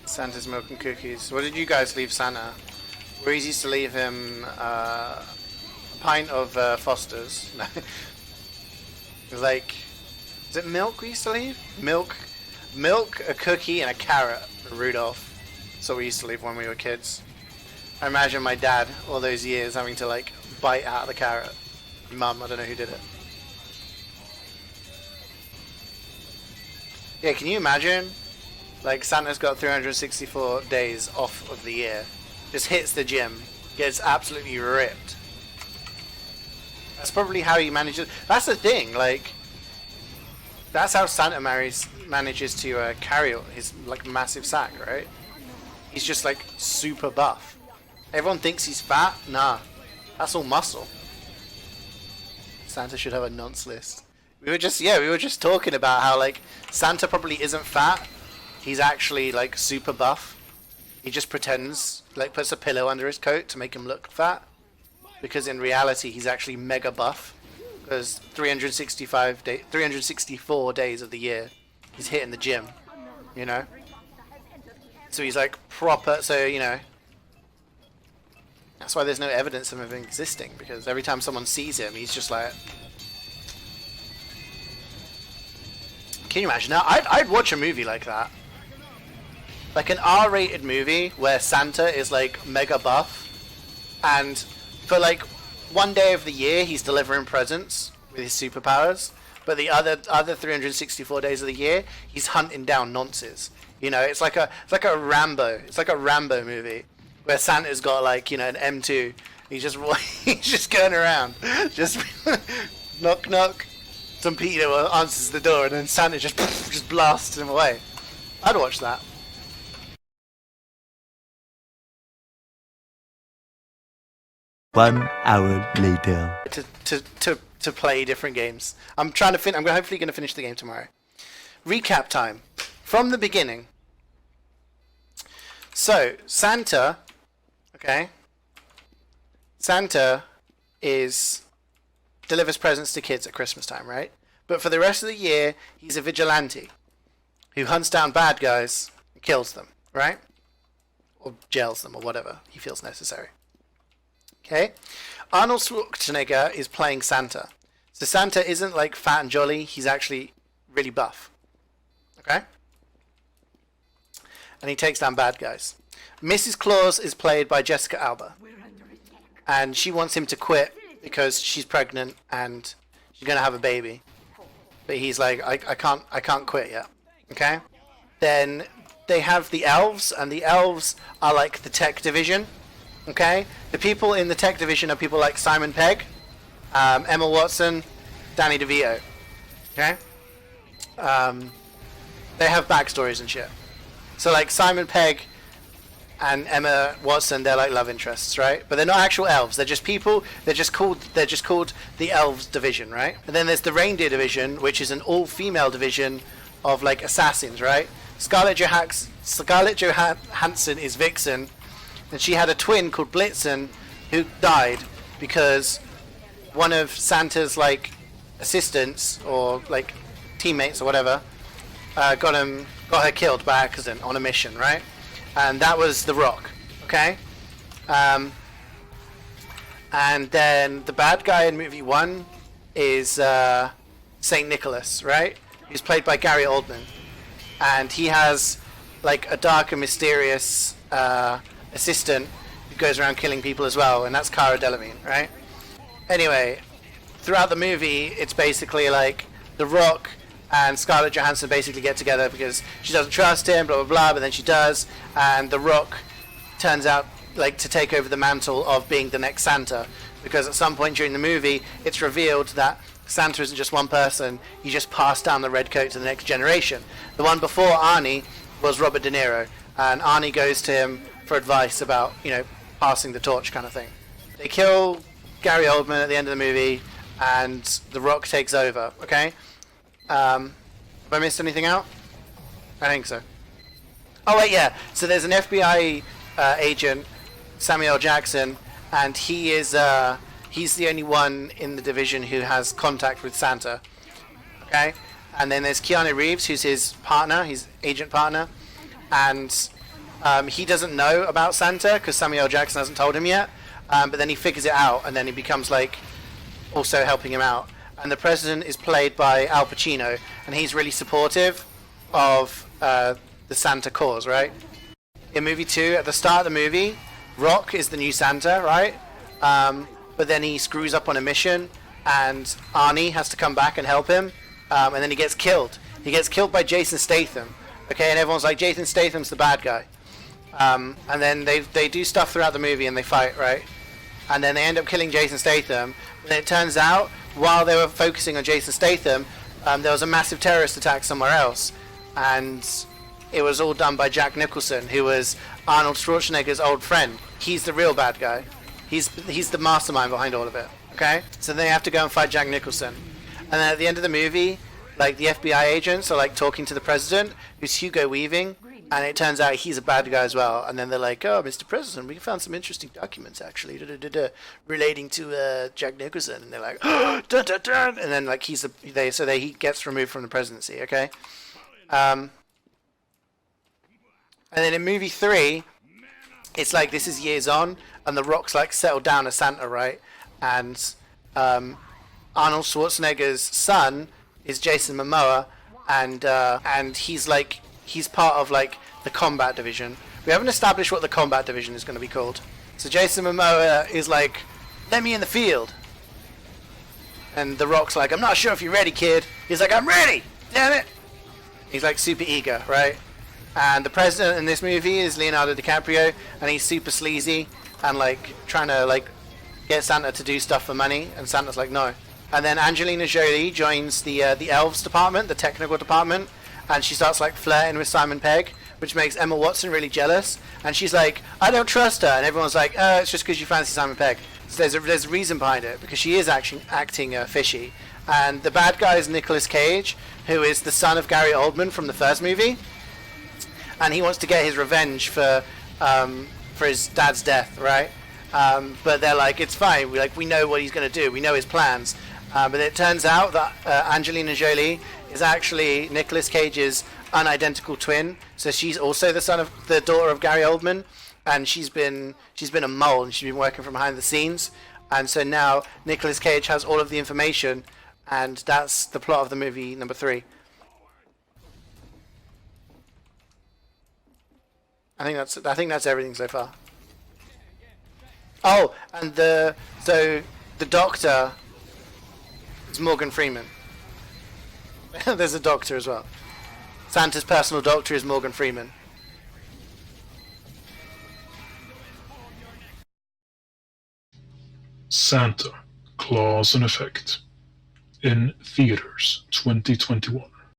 Santa's milk and cookies. What did you guys leave Santa? We used to leave him a pint of Foster's. No. It was like, is it milk we used to leave? Milk, a cookie, and a carrot for Rudolph. That's what we used to leave when we were kids. I imagine my dad all those years having to like bite out of the carrot. Mum, I don't know who did it. Yeah, can you imagine? Like Santa's got 364 days off of the year. Just hits the gym, gets absolutely ripped. That's probably how he manages. That's the thing, like that's how Santa manages to carry his like massive sack, right? He's just like super buff. Everyone thinks he's fat. Nah, that's all muscle. Santa should have a nonce list. We were just talking about how like Santa probably isn't fat. He's actually like super buff. He just pretends, like puts a pillow under his coat to make him look fat. Because in reality he's actually mega buff. Because 364 days of the year he's hitting the gym, you know? So he's like proper, so you know. That's why there's no evidence of him existing, because every time someone sees him he's just like... Can you imagine that? I'd watch a movie like that. Like an R-rated movie where Santa is like mega buff, and for like one day of the year he's delivering presents with his superpowers, but the other 364 days of the year he's hunting down nonces. You know, it's like a Rambo. It's like a Rambo movie where Santa's got like, you know, an M2. He's just going around, just knock knock. Some Peter answers the door and then Santa just blasts him away. I'd watch that. One hour later. To play different games. I'm hopefully gonna finish the game tomorrow. Recap time from the beginning. So Santa, okay. Santa delivers presents to kids at Christmas time, right? But for the rest of the year, he's a vigilante who hunts down bad guys and kills them, right? Or jails them or whatever he feels necessary. Okay? Arnold Schwarzenegger is playing Santa. So Santa isn't like fat and jolly, he's actually really buff. Okay? And he takes down bad guys. Mrs. Claus is played by Jessica Alba. And she wants him to quit because she's pregnant and she's gonna have a baby. But he's like, I can't quit yet. Okay? Then they have the elves, and the elves are like the tech division. Okay? The people in the tech division are people like Simon Pegg, Emma Watson, Danny DeVito. Okay? They have backstories and shit. So like Simon Pegg and Emma Watson, they're like love interests, right? But they're not actual elves. They're just people. They're just called the elves division, right? And then there's the reindeer division, which is an all-female division of like assassins, right? Scarlett Johansson is Vixen, and she had a twin called Blitzen who died because one of Santa's like assistants or like teammates or whatever got her killed by accident on a mission, right? And that was The Rock, okay? And then the bad guy in movie 1 is Saint Nicholas, right? He's played by Gary Oldman, and he has like a dark and mysterious assistant who goes around killing people as well, and that's Cara Delevingne, right? Anyway, throughout the movie, it's basically like The Rock and Scarlett Johansson basically get together because she doesn't trust him, blah blah blah, but then she does, and The Rock turns out like to take over the mantle of being the next Santa, because at some point during the movie it's revealed that Santa isn't just one person, he just passed down the red coat to the next generation. The one before Arnie was Robert De Niro, and Arnie goes to him for advice about, you know, passing the torch kind of thing. They kill Gary Oldman at the end of the movie, and The Rock takes over, okay? Have I missed anything out? I think so. Oh wait, yeah. So there's an FBI agent, Samuel Jackson, and he's the only one in the division who has contact with Santa. Okay? And then there's Keanu Reeves, who's his partner, his agent partner, and He doesn't know about Santa because Samuel L. Jackson hasn't told him yet. But then he figures it out, and then he becomes like also helping him out. And the president is played by Al Pacino, and he's really supportive of the Santa cause, right? In movie 2, at the start of the movie, Rock is the new Santa, right? But then he screws up on a mission, and Arnie has to come back and help him, and then he gets killed. He gets killed by Jason Statham, okay? And everyone's like, Jason Statham's the bad guy. And then they do stuff throughout the movie, and they fight, right? And then they end up killing Jason Statham. And then it turns out, while they were focusing on Jason Statham, there was a massive terrorist attack somewhere else. And it was all done by Jack Nicholson, who was Arnold Schwarzenegger's old friend. He's the real bad guy. He's the mastermind behind all of it. Okay? So they have to go and fight Jack Nicholson. And then at the end of the movie, like the FBI agents are like talking to the president, who's Hugo Weaving, and it turns out he's a bad guy as well. And then they're like, "Oh, Mr. President, we found some interesting documents actually relating to Jack Nicholson." And they're like, "Oh, dun, dun, dun." And then like he gets removed from the presidency. Okay. And then in movie 3, it's like this is years on, and the Rock's like settled down as Santa, right? And Arnold Schwarzenegger's son is Jason Momoa, and he's part of like the combat division. We haven't established what the combat division is going to be called. So Jason Momoa is like, "Let me in the field," and the Rock's like, "I'm not sure if you're ready, kid." He's like, "I'm ready, damn it." He's like super eager, right? And the president in this movie is Leonardo DiCaprio, and he's super sleazy and like trying to like get Santa to do stuff for money, and Santa's like, "No." And then Angelina Jolie joins the elves department, the technical department, and she starts like flirting with Simon Pegg, which makes Emma Watson really jealous. And she's like, "I don't trust her," and everyone's like, "It's just because you fancy Simon Pegg." So there's a reason behind it, because she is acting fishy. And the bad guy is Nicolas Cage, who is the son of Gary Oldman from the first movie, and he wants to get his revenge for his dad's death, right? But they're like, "It's fine. We know what he's going to do. We know his plans." But it turns out that Angelina Jolie is actually Nicolas Cage's unidentical twin. So she's also the daughter of Gary Oldman, and she's been a mole, and she's been working from behind the scenes. And so now Nicolas Cage has all of the information, and that's the plot of the movie number 3. I think that's everything so far. Oh, and the doctor is Morgan Freeman. There's a doctor as well. Santa's personal doctor is Morgan Freeman. Santa, Clause and Effect. In theaters 2021.